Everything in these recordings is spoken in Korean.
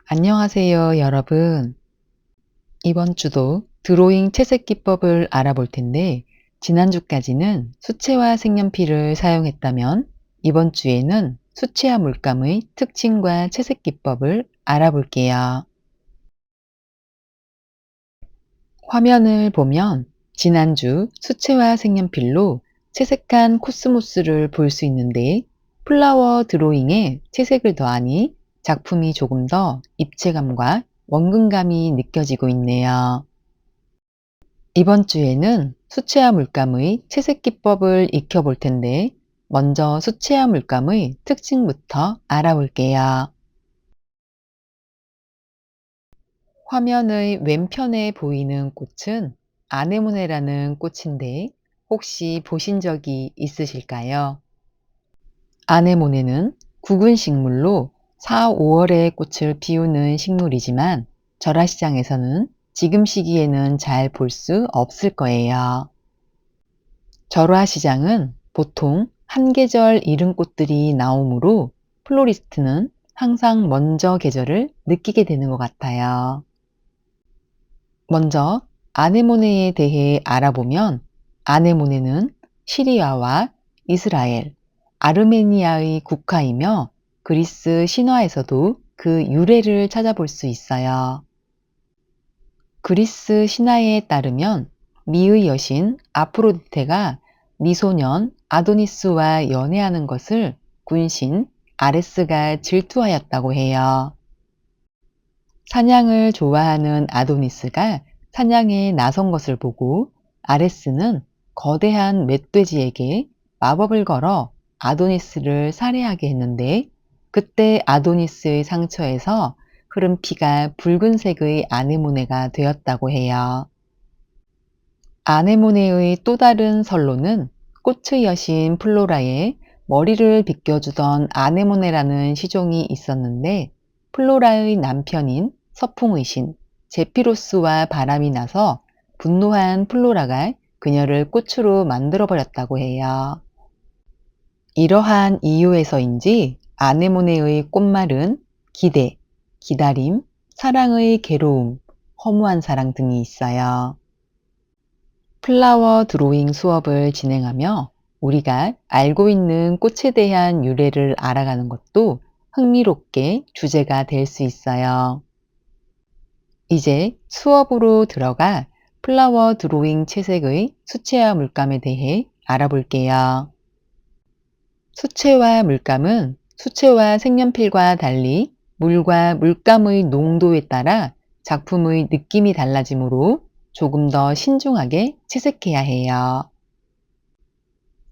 안녕하세요, 여러분. 이번 주도 드로잉 채색 기법을 알아볼 텐데, 지난주까지는 수채화 색연필을 사용했다면, 이번 주에는 수채화 물감의 특징과 채색 기법을 알아볼게요. 화면을 보면 지난주 수채화 색연필로 채색한 코스모스를 볼 수 있는데, 플라워 드로잉에 채색을 더하니 작품이 조금 더 입체감과 원근감이 느껴지고 있네요. 이번 주에는 수채화 물감의 채색 기법을 익혀볼 텐데, 먼저 수채화 물감의 특징부터 알아볼게요. 화면의 왼편에 보이는 꽃은 아네모네라는 꽃인데, 혹시 보신 적이 있으실까요? 아네모네는 국은 식물로 4, 5월에 꽃을 피우는 식물이지만, 절화시장에서는 지금 시기에는 잘 볼 수 없을 거예요. 절화시장은 보통 한 계절 이른 꽃들이 나오므로 플로리스트는 항상 먼저 계절을 느끼게 되는 것 같아요. 먼저 아네모네에 대해 알아보면, 아네모네는 시리아와 이스라엘, 아르메니아의 국화이며 그리스 신화에서도 그 유래를 찾아볼 수 있어요. 그리스 신화에 따르면 미의 여신 아프로디테가 미소년 아도니스와 연애하는 것을 군신 아레스가 질투하였다고 해요. 사냥을 좋아하는 아도니스가 사냥에 나선 것을 보고 아레스는 거대한 멧돼지에게 마법을 걸어 아도니스를 살해하게 했는데, 그때 아도니스의 상처에서 흐른 피가 붉은색의 아네모네가 되었다고 해요. 아네모네의 또 다른 설로는 꽃의 여신 플로라의 머리를 빗겨주던 아네모네라는 시종이 있었는데, 플로라의 남편인 서풍의 신 제피로스와 바람이 나서 분노한 플로라가 그녀를 꽃으로 만들어버렸다고 해요. 이러한 이유에서인지 아네모네의 꽃말은 기대, 기다림, 사랑의 괴로움, 허무한 사랑 등이 있어요. 플라워 드로잉 수업을 진행하며 우리가 알고 있는 꽃에 대한 유래를 알아가는 것도 흥미롭게 주제가 될 수 있어요. 이제 수업으로 들어가 플라워 드로잉 채색의 수채화 물감에 대해 알아볼게요. 수채화 물감은 수채화 색연필과 달리 물과 물감의 농도에 따라 작품의 느낌이 달라지므로 조금 더 신중하게 채색해야 해요.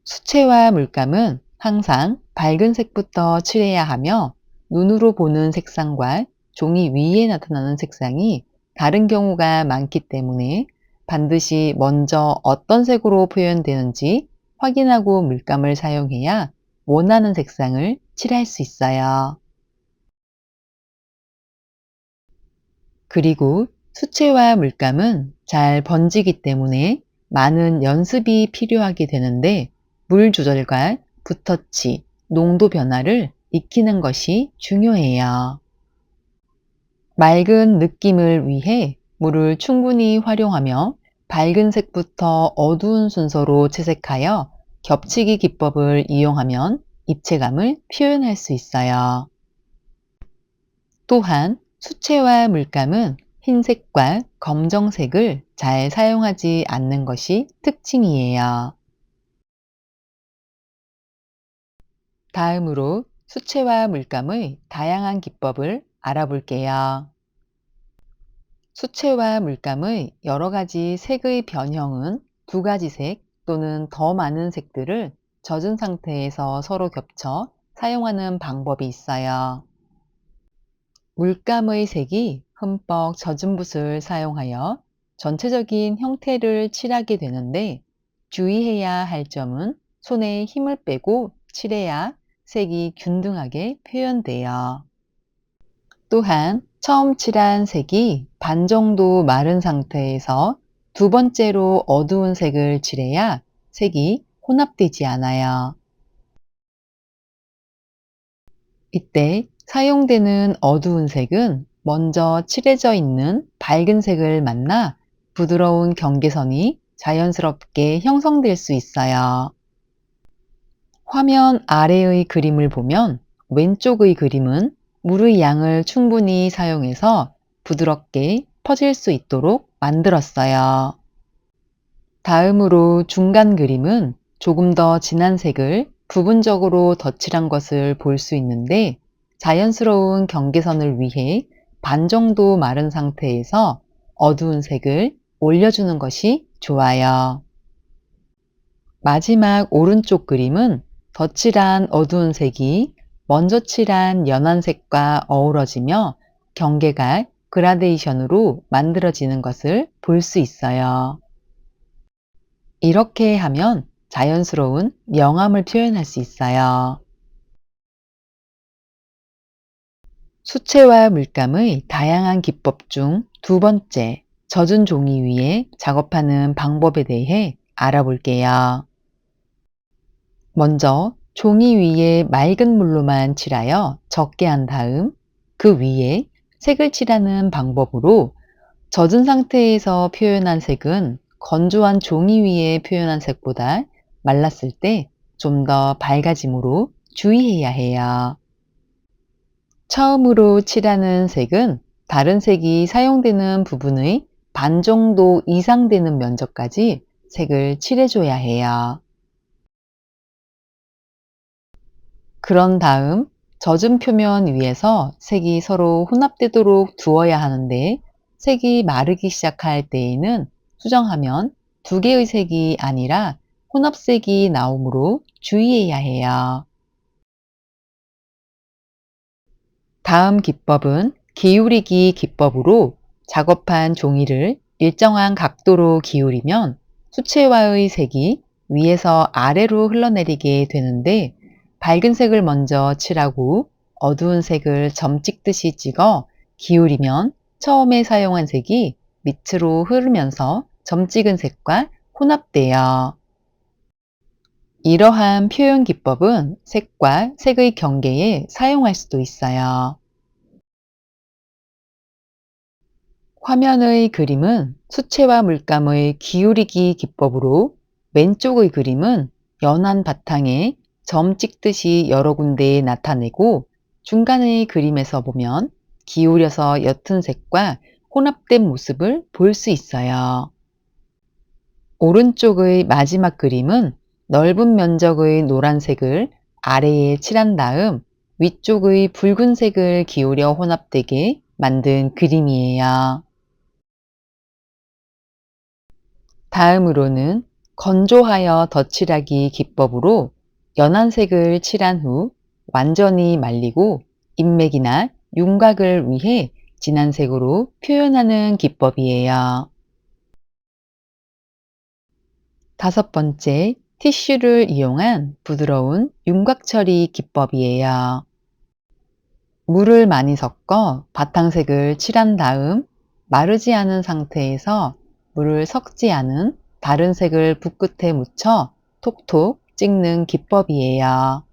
수채화 물감은 항상 밝은 색부터 칠해야 하며, 눈으로 보는 색상과 종이 위에 나타나는 색상이 다른 경우가 많기 때문에 반드시 먼저 어떤 색으로 표현되는지 확인하고 물감을 사용해야 원하는 색상을 칠할 수 있어요. 그리고 수채화 물감은 잘 번지기 때문에 많은 연습이 필요하게 되는데, 물 조절과 붓터치, 농도 변화를 익히는 것이 중요해요. 맑은 느낌을 위해 물을 충분히 활용하며 밝은 색부터 어두운 순서로 채색하여 겹치기 기법을 이용하면 입체감을 표현할 수 있어요. 또한 수채화 물감은 흰색과 검정색을 잘 사용하지 않는 것이 특징이에요. 다음으로 수채화 물감의 다양한 기법을 알아볼게요. 수채화 물감의 여러 가지 색의 변형은 두 가지 색 또는 더 많은 색들을 젖은 상태에서 서로 겹쳐 사용하는 방법이 있어요. 물감의 색이 흠뻑 젖은 붓을 사용하여 전체적인 형태를 칠하게 되는데, 주의해야 할 점은 손에 힘을 빼고 칠해야 색이 균등하게 표현돼요. 또한 처음 칠한 색이 반 정도 마른 상태에서 두 번째로 어두운 색을 칠해야 색이 혼합되지 않아요. 이때 사용되는 어두운 색은 먼저 칠해져 있는 밝은 색을 만나 부드러운 경계선이 자연스럽게 형성될 수 있어요. 화면 아래의 그림을 보면 왼쪽의 그림은 물의 양을 충분히 사용해서 부드럽게 퍼질 수 있도록 만들었어요. 다음으로 중간 그림은 조금 더 진한 색을 부분적으로 덧칠한 것을 볼 수 있는데 자연스러운 경계선을 위해 반 정도 마른 상태에서 어두운 색을 올려주는 것이 좋아요. 마지막 오른쪽 그림은 덧칠한 어두운 색이 먼저 칠한 연한 색과 어우러지며 경계가 그라데이션으로 만들어지는 것을 볼 수 있어요. 이렇게 하면 자연스러운 명암을 표현할 수 있어요. 수채화 물감의 다양한 기법 중 두 번째, 젖은 종이 위에 작업하는 방법에 대해 알아볼게요. 먼저 종이 위에 맑은 물로만 칠하여 적게 한 다음 그 위에 색을 칠하는 방법으로 젖은 상태에서 표현한 색은 건조한 종이 위에 표현한 색보다 말랐을 때 좀 더 밝아지므로 주의해야 해요. 처음으로 칠하는 색은 다른 색이 사용되는 부분의 반 정도 이상 되는 면적까지 색을 칠해줘야 해요. 그런 다음 젖은 표면 위에서 색이 서로 혼합되도록 두어야 하는데 색이 마르기 시작할 때에는 수정하면 두 개의 색이 아니라 혼합색이 나오므로 주의해야 해요. 다음 기법은 기울이기 기법으로 작업한 종이를 일정한 각도로 기울이면 수채화의 색이 위에서 아래로 흘러내리게 되는데 밝은 색을 먼저 칠하고 어두운 색을 점 찍듯이 찍어 기울이면 처음에 사용한 색이 밑으로 흐르면서 점 찍은 색과 혼합돼요. 이러한 표현 기법은 색과 색의 경계에 사용할 수도 있어요. 화면의 그림은 수채화 물감의 기울이기 기법으로 왼쪽의 그림은 연한 바탕에 점 찍듯이 여러 군데에 나타내고 중간의 그림에서 보면 기울여서 옅은 색과 혼합된 모습을 볼 수 있어요. 오른쪽의 마지막 그림은 넓은 면적의 노란색을 아래에 칠한 다음 위쪽의 붉은색을 기울여 혼합되게 만든 그림이에요. 다음으로는 건조하여 덧칠하기 기법으로 연한 색을 칠한 후 완전히 말리고 인맥이나 윤곽을 위해 진한 색으로 표현하는 기법이에요. 다섯 번째, 티슈를 이용한 부드러운 윤곽 처리 기법이에요. 물을 많이 섞어 바탕색을 칠한 다음 마르지 않은 상태에서 물을 섞지 않은 다른 색을 붓끝에 묻혀 톡톡 찍는 기법이에요.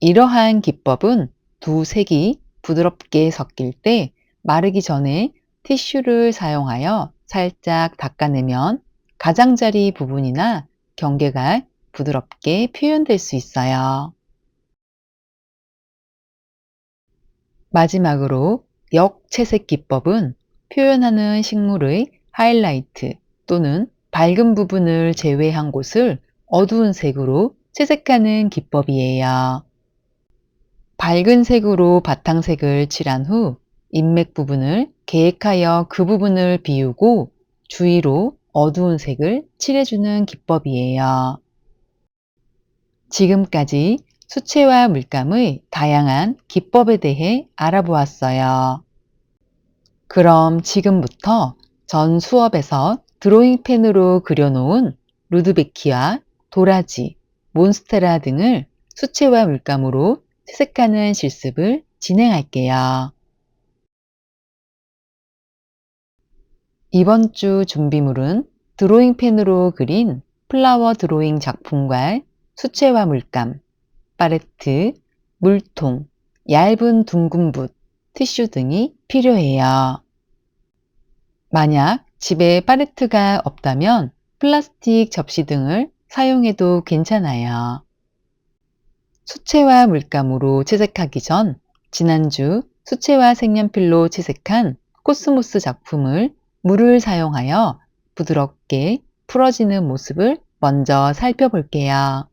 이러한 기법은 두 색이 부드럽게 섞일 때 마르기 전에 티슈를 사용하여 살짝 닦아내면 가장자리 부분이나 경계가 부드럽게 표현될 수 있어요. 마지막으로 역채색 기법은 표현하는 식물의 하이라이트 또는 밝은 부분을 제외한 곳을 어두운 색으로 채색하는 기법이에요. 밝은 색으로 바탕색을 칠한 후 인맥 부분을 계획하여 그 부분을 비우고 주위로 어두운 색을 칠해주는 기법이에요. 지금까지 수채화 물감의 다양한 기법에 대해 알아보았어요. 그럼 지금부터 전 수업에서 드로잉 펜으로 그려놓은 루드베키와 도라지, 몬스테라 등을 수채화 물감으로 채색하는 실습을 진행할게요. 이번 주 준비물은 드로잉 펜으로 그린 플라워 드로잉 작품과 수채화 물감, 팔레트, 물통, 얇은 둥근 붓, 티슈 등이 필요해요. 만약 집에 팔레트가 없다면 플라스틱 접시 등을 사용해도 괜찮아요. 수채화 물감으로 채색하기 전 지난주 수채화 색연필로 채색한 코스모스 작품을 물을 사용하여 부드럽게 풀어지는 모습을 먼저 살펴볼게요.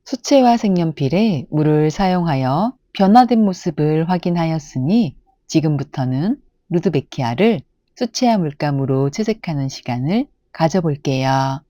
수채화 색연필에 물을 사용하여 변화된 모습을 확인하였으니 지금부터는 루드베키아를 수채화 물감으로 채색하는 시간을 가져볼게요.